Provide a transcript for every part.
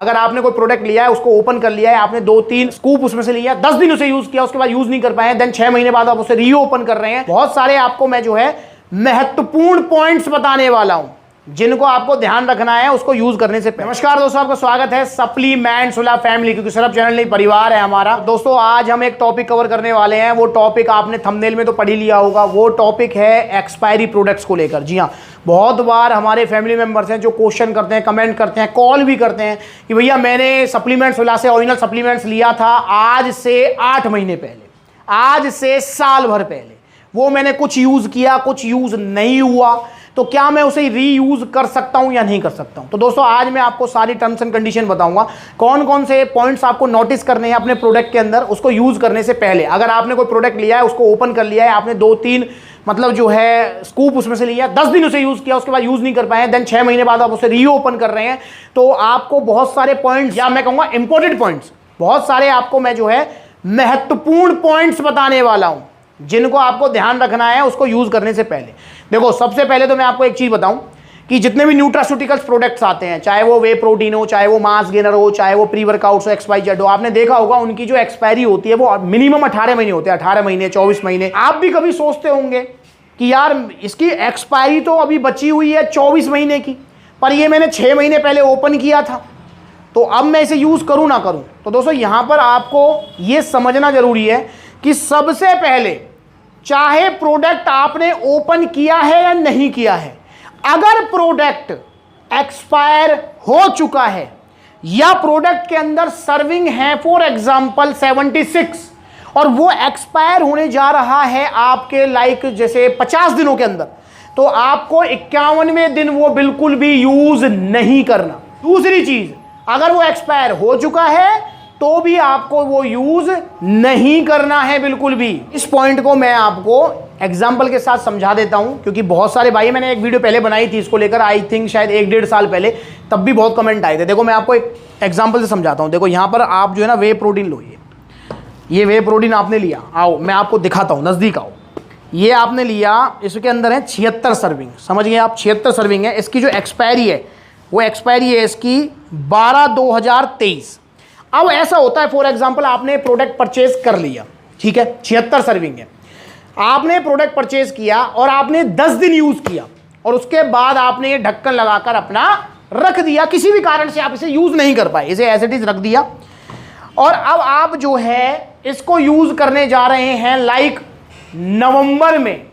अगर आपने कोई प्रोडक्ट लिया है, उसको ओपन कर लिया है, आपने 2-3 स्कूप उसमें से लिया, 10 दिन उसे यूज किया, उसके बाद यूज नहीं कर पाए, देन 6 महीने बाद आप उसे रीओपन कर रहे हैं। बहुत सारे आपको मैं जो है महत्वपूर्ण पॉइंट्स बताने वाला हूं जिनको आपको ध्यान रखना है उसको यूज करने से पहले। नमस्कार दोस्तों, आपका स्वागत है सप्लीमेंट्स वाला फैमिली, क्योंकि सिर्फ चैनल नहीं परिवार है हमारा। दोस्तों आज हम एक टॉपिक कवर करने वाले हैं। वो टॉपिक आपने थंबनेल में तो पढ़ ही लिया होगा। वो टॉपिक है एक्सपायरी प्रोडक्ट्स को लेकर। जी हाँ, बहुत बार हमारे फैमिली मेंबर्स हैं जो क्वेश्चन करते हैं, कमेंट करते हैं, कॉल भी करते हैं कि भैया मैंने सप्लीमेंट्स वाला से ओरिजिनल सप्लीमेंट्स लिया था आज से 8 महीने पहले, आज से साल भर पहले, वो मैंने कुछ यूज किया, कुछ यूज नहीं हुआ, तो क्या मैं उसे रीयूज कर सकता हूं या नहीं कर सकता हूं। तो दोस्तों आज मैं आपको सारी टर्म्स एंड कंडीशन बताऊंगा, कौन कौन से पॉइंट्स आपको नोटिस करने हैं अपने प्रोडक्ट के अंदर उसको यूज करने से पहले। अगर आपने कोई प्रोडक्ट लिया है, उसको ओपन कर लिया है, आपने 2-3 मतलब जो है स्कूप उसमें से लिया, 10 दिन उसे यूज किया, उसके बाद यूज नहीं कर पाए, देन 6 महीने बाद आप उसे रीओपन कर रहे हैं, तो आपको बहुत सारे पॉइंट्स, या मैं कहूंगा इंपॉर्टेंट पॉइंट्स, बहुत सारे आपको मैं जो है महत्वपूर्ण पॉइंट्स बताने वाला हूं जिनको आपको ध्यान रखना है उसको यूज करने से पहले। देखो सबसे पहले तो मैं आपको एक चीज बताऊं कि जितने भी न्यूट्रास्यूटिकल्स प्रोडक्ट्स आते हैं, चाहे वो वे प्रोटीन हो, चाहे वो मास गेनर हो, चाहे वो प्री वर्कआउट्स हो, XYZ हो, आपने देखा होगा उनकी जो एक्सपायरी होती है वो मिनिमम 18 महीने होते हैं, 18 महीने, 24 महीने। आप भी कभी सोचते होंगे कि यार इसकी एक्सपायरी तो अभी बची हुई है 24 महीने की, पर ये मैंने 6 महीने पहले ओपन किया था, तो अब मैं इसे यूज करूं ना करूं। तो दोस्तों यहां पर आपको यह समझना जरूरी है कि सबसे पहले चाहे प्रोडक्ट आपने ओपन किया है या नहीं किया है, अगर प्रोडक्ट एक्सपायर हो चुका है या प्रोडक्ट के अंदर सर्विंग है फॉर एग्जांपल 76 और वो एक्सपायर होने जा रहा है आपके लाइक जैसे 50 दिनों के अंदर, तो आपको 51वें दिन वो बिल्कुल भी यूज नहीं करना। दूसरी चीज, अगर वो एक्सपायर हो चुका है तो भी आपको वो यूज नहीं करना है बिल्कुल भी। इस पॉइंट को मैं आपको एग्जांपल के साथ समझा देता हूं, क्योंकि बहुत सारे भाई, मैंने एक वीडियो पहले बनाई थी इसको लेकर, आई थिंक शायद 1-1.5 साल पहले, तब भी बहुत कमेंट आए थे। देखो मैं आपको एक एग्जांपल से समझाता हूं। देखो यहां पर आप जो है ना वे प्रोटीन लो, ये वे प्रोटीन आपने लिया, आओ मैं आपको दिखाता हूं, नजदीक आओ। ये आपने लिया, इसके अंदर है 76 सर्विंग, समझ गए आप, 76 सर्विंग है। इसकी जो एक्सपायरी है वो एक्सपायरी है इसकी 12/2023। अब ऐसा होता है, फॉर एग्जांपल आपने प्रोडक्ट परचेज कर लिया, ठीक है, 76 सर्विंग है, आपने प्रोडक्ट परचेज किया और आपने 10 दिन यूज किया और उसके बाद आपने ये ढक्कन लगाकर अपना रख दिया, किसी भी कारण से आप इसे यूज नहीं कर पाए, इसे एज इट इज रख दिया, और अब आप जो है इसको यूज करने जा रहे हैं लाइक नवंबर में।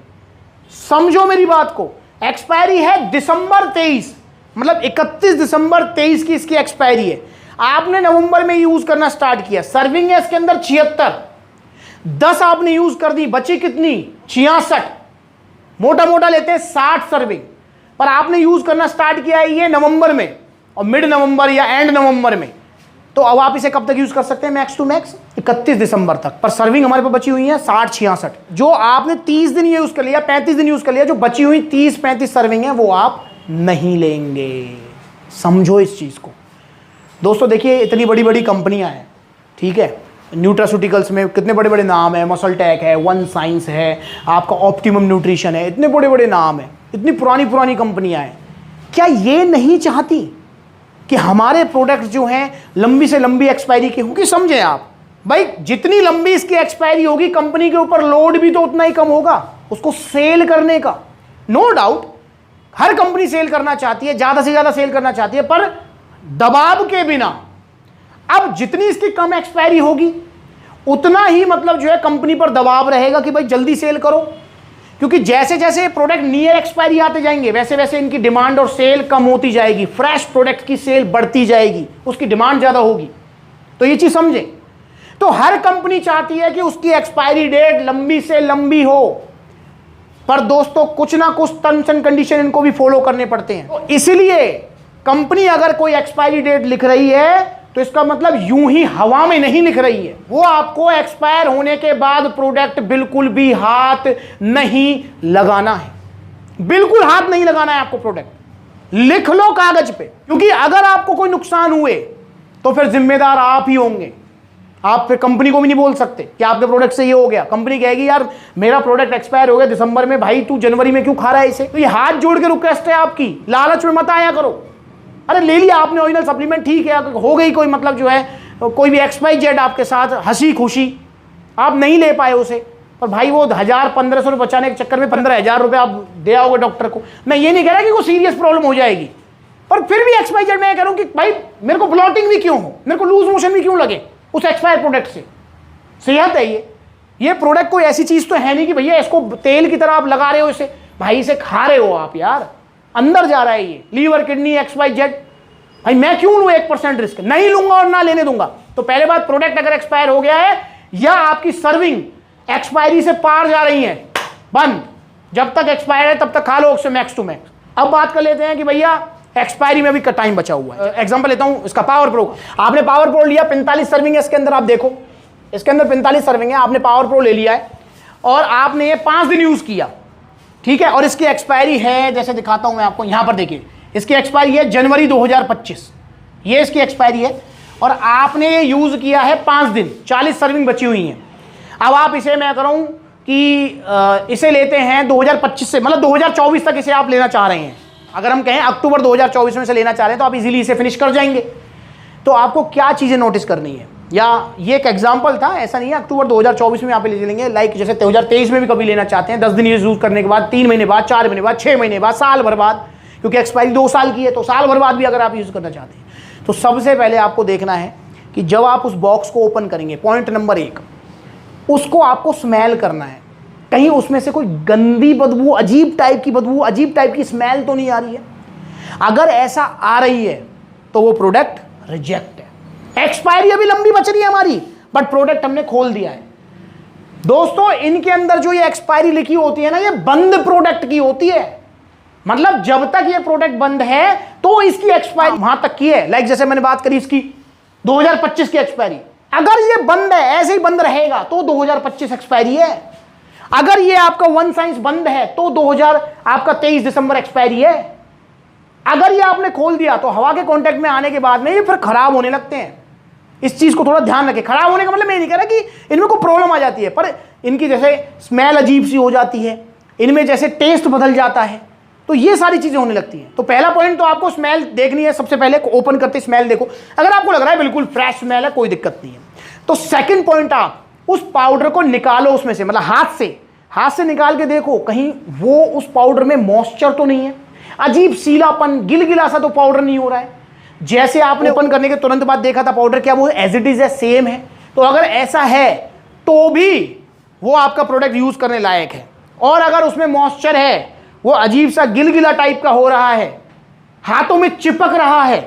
समझो मेरी बात को, एक्सपायरी है दिसंबर 23, मतलब 31 दिसंबर 23 की इसकी एक्सपायरी है। आपने नवंबर में यूज करना स्टार्ट किया, सर्विंग है इसके अंदर 76, 10 आपने यूज कर दी, बची कितनी 66, मोटा मोटा लेते हैं 60 सर्विंग, पर आपने यूज करना स्टार्ट किया है ये नवंबर में और मिड नवंबर या एंड नवंबर में, तो अब आप इसे कब तक यूज कर सकते हैं, मैक्स टू मैक्स 31 दिसंबर तक। पर सर्विंग हमारे पास बची हुई है 60-66, जो आपने 30 दिन यूज कर लिया, 35 दिन यूज कर लिया, जो बची हुई 30-35 सर्विंग है वो आप नहीं लेंगे। समझो इस चीज को दोस्तों। देखिए इतनी बड़ी बड़ी कंपनियां हैं, ठीक है, न्यूट्रास्यूटिकल्स में कितने बड़े बड़े नाम है, मसल टेक है, वन साइंस है, आपका ऑप्टिमम न्यूट्रिशन है, इतने बड़े बड़े नाम है, इतनी पुरानी पुरानी कंपनियां हैं। क्या ये नहीं चाहती कि हमारे प्रोडक्ट्स जो हैं लंबी से लंबी एक्सपायरी के हों? कि समझें आप भाई, जितनी लंबी इसकी एक्सपायरी होगी कंपनी के ऊपर लोड भी तो उतना ही कम होगा उसको सेल करने का। नो डाउट हर कंपनी सेल करना चाहती है, ज्यादा से ज्यादा सेल करना चाहती है, पर दबाव के बिना। अब जितनी इसकी कम एक्सपायरी होगी उतना ही मतलब जो है कंपनी पर दबाव रहेगा कि भाई जल्दी सेल करो, क्योंकि जैसे जैसे प्रोडक्ट नियर एक्सपायरी आते जाएंगे वैसे वैसे इनकी डिमांड और सेल कम होती जाएगी, फ्रेश प्रोडक्ट की सेल बढ़ती जाएगी, उसकी डिमांड ज्यादा होगी। तो ये चीज समझे। तो हर कंपनी चाहती है कि उसकी एक्सपायरी डेट लंबी से लंबी हो, पर दोस्तों कुछ ना कुछ टर्म्स एंड कंडीशन इनको भी फॉलो करने पड़ते हैं। तो इसलिए कंपनी अगर कोई एक्सपायरी डेट लिख रही है तो इसका मतलब यूं ही हवा में नहीं लिख रही है, वो आपको एक्सपायर होने के बाद प्रोडक्ट बिल्कुल भी हाथ नहीं लगाना है, बिल्कुल हाथ नहीं लगाना है आपको। प्रोडक्ट लिख लो कागज पे, क्योंकि अगर आपको कोई नुकसान हुए तो फिर जिम्मेदार आप ही होंगे। आप फिर कंपनी को भी नहीं बोल सकते कि आपके प्रोडक्ट से ये हो गया। कंपनी कहेगी यार मेरा प्रोडक्ट एक्सपायर हो गया दिसंबर में, भाई तू जनवरी में क्यों खा रहा है इसे। तो ये हाथ जोड़ के रिक्वेस्ट है आपकी, लालच में मत आया करो। अरे ले लिया आपने ओरिजिनल सप्लीमेंट, ठीक है, हो गई कोई मतलब जो है कोई भी XYZ आपके साथ हंसी खुशी, आप नहीं ले पाए उसे, पर भाई वो 1000-1500 रुपये बचाने के चक्कर में 15,000 रुपये आप दे आओगे डॉक्टर को। मैं ये नहीं कह रहा कि कोई सीरियस प्रॉब्लम हो जाएगी, पर फिर भी XYZ मैं कह रहा हूँ कि भाई मेरे को ब्लॉटिंग भी क्यों हो, मेरे को लूज मोशन भी क्यों लगे उस एक्सपायर प्रोडक्ट से। सेहत है ये प्रोडक्ट कोई ऐसी चीज तो है नहीं कि भैया इसको तेल की तरह आप लगा रहे हो, इसे भाई इसे खा रहे हो आप यार, अंदर जा रहा है ये लीवर किडनी XYZ। भाई मैं क्यों लूं 1% रिस्क, नहीं लूंगा और ना लेने दूंगा। तो पहले बात, प्रोडक्ट अगर एक्सपायर हो गया है या आपकी सर्विंग एक्सपायरी से पार जा रही है, बंद, जब तक एक्सपायर है तब तक खा लो उससे मैक्स टू मैक्स। अब बात कर लेते हैं कि भैया एक्सपायरी में भी टाइम बचा हुआ है। एग्जांपल लेता हूं इसका, पावर प्रो। आपने पावर प्रो लिया, 45 सर्विंग है इसके अंदर, आप देखो इसके अंदर 45 सर्विंग है, आपने पावर प्रो ले लिया है और आपने ये 5 दिन यूज किया, ठीक है, और इसकी एक्सपायरी है, जैसे दिखाता हूं मैं आपको, यहां पर देखिए इसकी एक्सपायरी है जनवरी 2025, ये इसकी एक्सपायरी है, और आपने ये यूज किया है 5 दिन, 40 सर्विंग बची हुई हैं। अब आप इसे मैं कह रहा हूं कि इसे लेते हैं 2025 से, मतलब 2024 तक इसे आप लेना चाह रहे हैं। अगर हम कहें अक्टूबर 2024 में से लेना चाह रहे हैं तो आप इजीली इसे फिनिश कर जाएंगे। तो आपको क्या चीजें नोटिस करनी है, या ये एक एग्जांपल था, ऐसा नहीं है अक्टूबर 2024 में आप ले लेंगे, लाइक जैसे 2023 में भी कभी लेना चाहते हैं, 10 दिन यूज करने के बाद, 3 महीने बाद, 4 महीने बाद, 6 महीने बाद, साल भर बाद, क्योंकि एक्सपायरी 2 साल की है, तो साल भर बाद भी अगर आप यूज करना चाहते हैं तो सबसे पहले आपको देखना है कि जब आप उस बॉक्स को ओपन करेंगे, पॉइंट नंबर 1, उसको आपको स्मेल करना है, कहीं उसमें से कोई गंदी बदबू, अजीब टाइप की बदबू, अजीब टाइप की स्मेल तो नहीं आ रही है। अगर ऐसा आ रही है तो वो प्रोडक्ट रिजेक्ट है। एक्सपायरी अभी लंबी बच रही है हमारी, बट प्रोडक्ट हमने खोल दिया है। दोस्तों इनके अंदर जो ये एक्सपायरी लिखी होती है ना, ये बंद प्रोडक्ट की होती है, मतलब जब तक ये प्रोडक्ट बंद है तो इसकी एक्सपायरी वहां तक की है। लाइक जैसे मैंने बात करी इसकी 2025 की एक्सपायरी, अगर ये बंद है, ऐसे ही बंद रहेगा तो 2025 एक्सपायरी है। अगर ये आपका वन साइंस बंद है तो 23 दिसंबर एक्सपायरी है। अगर ये आपने खोल दिया तो हवा के कांटेक्ट में आने के बाद में ये फिर खराब होने लगते हैं। इस चीज को थोड़ा ध्यान रखें। खराब होने का मतलब मैं नहीं कह रहा कि इनमें कोई प्रॉब्लम आ जाती है, पर इनकी जैसे स्मेल अजीब सी हो जाती है, इनमें जैसे टेस्ट बदल जाता है, तो ये सारी चीजें होने लगती हैं। तो पहला पॉइंट तो आपको स्मेल देखनी है सबसे पहले, ओपन करते स्मेल देखो। अगर आपको लग रहा है बिल्कुल फ्रेश स्मेल है, कोई दिक्कत नहीं है, तो सेकंड पॉइंट आप उस पाउडर को निकालो उसमें से, मतलब हाथ से निकाल के देखो कहीं वो उस पाउडर में मॉइस्चर तो नहीं है, अजीब सीलापन, गिलगिला सा तो पाउडर नहीं हो रहा है। जैसे आपने ओपन करने के तुरंत बाद देखा था पाउडर, क्या वो एज इट इज है, सेम है? तो अगर ऐसा है तो भी वो आपका प्रोडक्ट यूज करने लायक है। और अगर उसमें मॉइस्चर है, वो अजीब सा गिलगिला टाइप का हो रहा है, हाथों में चिपक रहा है,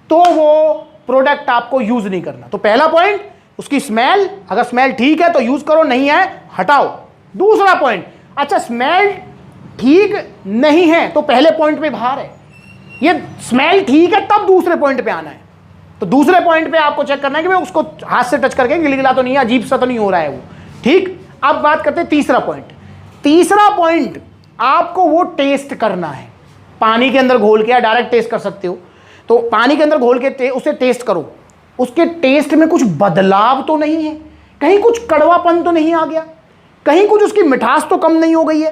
तो वो प्रोडक्ट आपको यूज नहीं करना। तो पहला पॉइंट उसकी स्मेल, अगर स्मेल ठीक है तो यूज करो, नहीं है हटाओ। दूसरा पॉइंट, अच्छा स्मेल ठीक नहीं है तो पहले पॉइंट पे बाहर है, ये स्मेल ठीक है तब दूसरे पॉइंट पे आना है। तो दूसरे पॉइंट पे आपको चेक करना है कि मैं उसको हाथ से टच करके गिलगिला तो नहीं है, अजीब सा तो नहीं हो रहा है वो, ठीक। अब बात करते हैं तीसरा पॉइंट। तीसरा पॉइंट आपको वो टेस्ट करना है, पानी के अंदर घोल के, या डायरेक्ट टेस्ट कर सकते हो, तो पानी के अंदर घोल के उसे टेस्ट करो, उसके टेस्ट में कुछ बदलाव तो नहीं है, कहीं कुछ कड़वापन तो नहीं आ गया, कहीं कुछ उसकी मिठास तो कम नहीं हो गई है,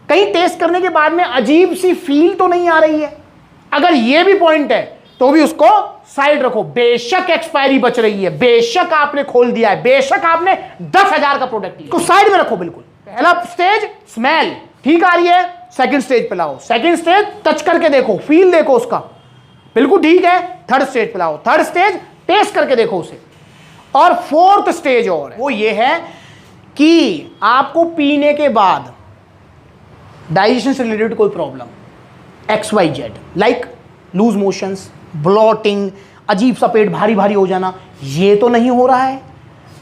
कहीं टेस्ट करने के बाद में अजीब सी फील तो नहीं आ रही है। अगर ये भी पॉइंट है तो भी उसको साइड रखो। बेशक एक्सपायरी बच रही है, बेशक आपने खोल दिया है, बेशक आपने 10,000 का प्रोडक्ट लिया, तो साइड में रखो बिल्कुल। पहला स्टेज स्मेल ठीक आ रही है, सेकंड स्टेज पे लाओ, सेकंड स्टेज टच करके देखो, फील देखो उसका, बिल्कुल ठीक है, थर्ड स्टेज पे लाओ, थर्ड स्टेज टेस्ट करके देखो उसे, और फोर्थ स्टेज और है, वो ये है कि आपको पीने के बाद डाइजेशन से रिलेटेड कोई problem, XYZ, like loose motions, blotting, अजीब सा पेट भारी भारी हो जाना, ये तो नहीं हो रहा है,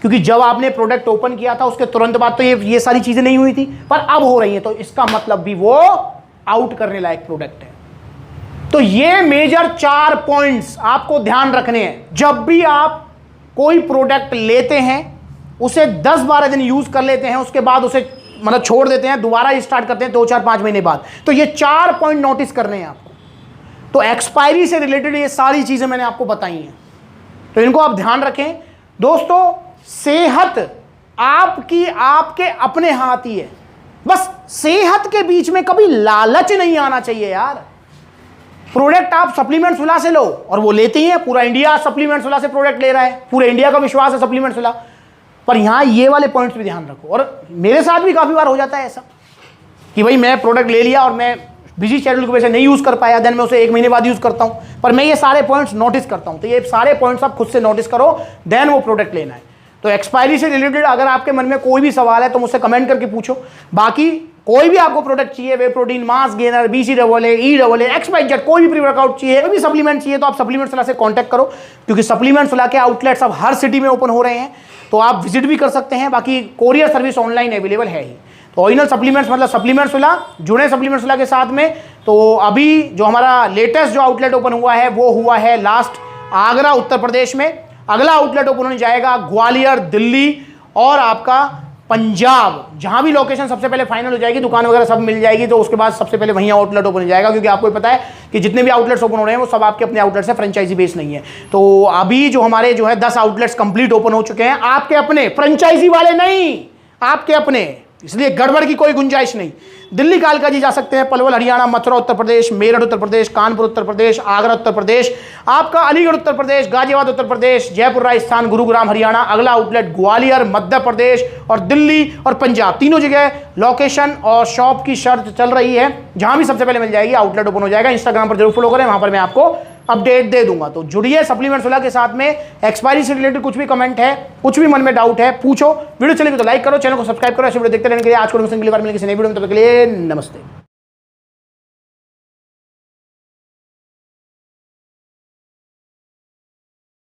क्योंकि जब आपने प्रोडक्ट ओपन किया था उसके तुरंत बाद तो ये सारी चीजें नहीं हुई थी, पर अब हो रही है, तो इसका मतलब भी वो आउट करने लायक प्रोडक्ट है। तो ये मेजर 4 पॉइंट्स आपको ध्यान रखने हैं। जब भी आप कोई प्रोडक्ट लेते हैं, उसे 10-12 दिन यूज कर लेते हैं, उसके बाद उसे मतलब छोड़ देते हैं, दोबारा स्टार्ट करते हैं 2-4-5 महीने बाद, तो ये 4 पॉइंट नोटिस करने हैं आपको। तो एक्सपायरी से रिलेटेड ये सारी चीजें मैंने आपको बताई हैं, तो इनको आप ध्यान रखें। दोस्तों सेहत आपकी आपके अपने हाथ ही है, बस सेहत के बीच में कभी लालच नहीं आना चाहिए यार। प्रोडक्ट आप सप्लीमेंट्स विला से लो, और वो लेते ही हैं, पूरा इंडिया सप्लीमेंट्स विला से प्रोडक्ट ले रहा है, पूरे इंडिया का विश्वास है सप्लीमेंट्स विला। पर यहां ये वाले पॉइंट्स भी ध्यान रखो, और मेरे साथ भी काफी बार हो जाता है ऐसा कि भाई मैं प्रोडक्ट ले लिया और मैं बिजी शेड्यूल की वजह से नहीं यूज कर पाया, देन मैं उसे 1 महीने बाद यूज करता हूं, पर मैं ये सारे पॉइंट्स नोटिस करता हूं। तो ये सारे पॉइंट्स आप खुद से नोटिस करो, देन वो प्रोडक्ट लेना है। तो एक्सपायरी से रिलेटेड अगर आपके मन में कोई भी सवाल है तो मुझसे कमेंट करके पूछो। बाकी कोई भी आपको प्रोडक्ट चाहिए, whey protein, mass gainer, BCAA, EAA, XYZ, कोई भी प्री वर्कआउट चाहिए, कोई भी सप्लीमेंट चाहिए, तो आप सप्लीमेंट्स विला से कांटेक्ट करो, क्योंकि सप्लीमेंट्स विला के आउटलेट्स अब हर सिटी में ओपन हो रहे हैं, तो आप विजिट भी कर सकते हैं। बाकी कोरियर सर्विस ऑनलाइन अवेलेबल है ही। तो ओरिजिनल सप्लीमेंट्स मतलब सप्लीमेंट्स विला, जुड़े सप्लीमेंट्स विला के साथ में। तो अभी जो हमारा लेटेस्ट जो आउटलेट ओपन हुआ है वो हुआ है लास्ट आगरा उत्तर प्रदेश में। अगला आउटलेट ओपन होने जाएगा ग्वालियर, दिल्ली और आपका पंजाब। जहां भी लोकेशन सबसे पहले फाइनल हो जाएगी, दुकान वगैरह सब मिल जाएगी, तो उसके बाद सबसे पहले वहीं आउटलेट ओपन हो जाएगा। क्योंकि आपको पता है कि जितने भी आउटलेट्स ओपन हो रहे हैं वो सब आपके अपने आउटलेट्स है, फ्रेंचाइजी बेस नहीं है। तो अभी जो हमारे जो है 10 आउटलेट्स कंप्लीट ओपन हो चुके हैं, आपके अपने, फ्रेंचाइजी वाले नहीं, आपके अपने, इसलिए गड़बड़ की कोई गुंजाइश नहीं। दिल्ली कालका जी जा सकते हैं, पलवल हरियाणा, मथुरा उत्तर प्रदेश, मेरठ उत्तर प्रदेश, कानपुर उत्तर प्रदेश, आगरा उत्तर प्रदेश, आपका अलीगढ़ उत्तर प्रदेश, गाजियाबाद उत्तर प्रदेश, जयपुर राजस्थान, गुरुग्राम हरियाणा। अगला आउटलेट ग्वालियर मध्य प्रदेश और दिल्ली और पंजाब, तीनों जगह लोकेशन और शॉप की शर्त चल रही है। जहां भी सबसे पहले मिल जाएगी आउटलेट ओपन हो जाएगा। इंस्टाग्राम पर जरूर फॉलो करें, वहां पर मैं आपको अपडेट दे दूंगा। तो जुड़िए सप्लीमेंट्स विला के साथ में। एक्सपायरी से रिलेटेड कुछ भी कमेंट है, कुछ भी मन में डाउट है, पूछो। वीडियो चलेगी तो लाइक करो, चैनल को सब्सक्राइब करो, ऐसे वीडियो देखते रहने के लिए। आज को मिलेंगे किसी नई वीडियो में, तब तक के लिए नमस्ते।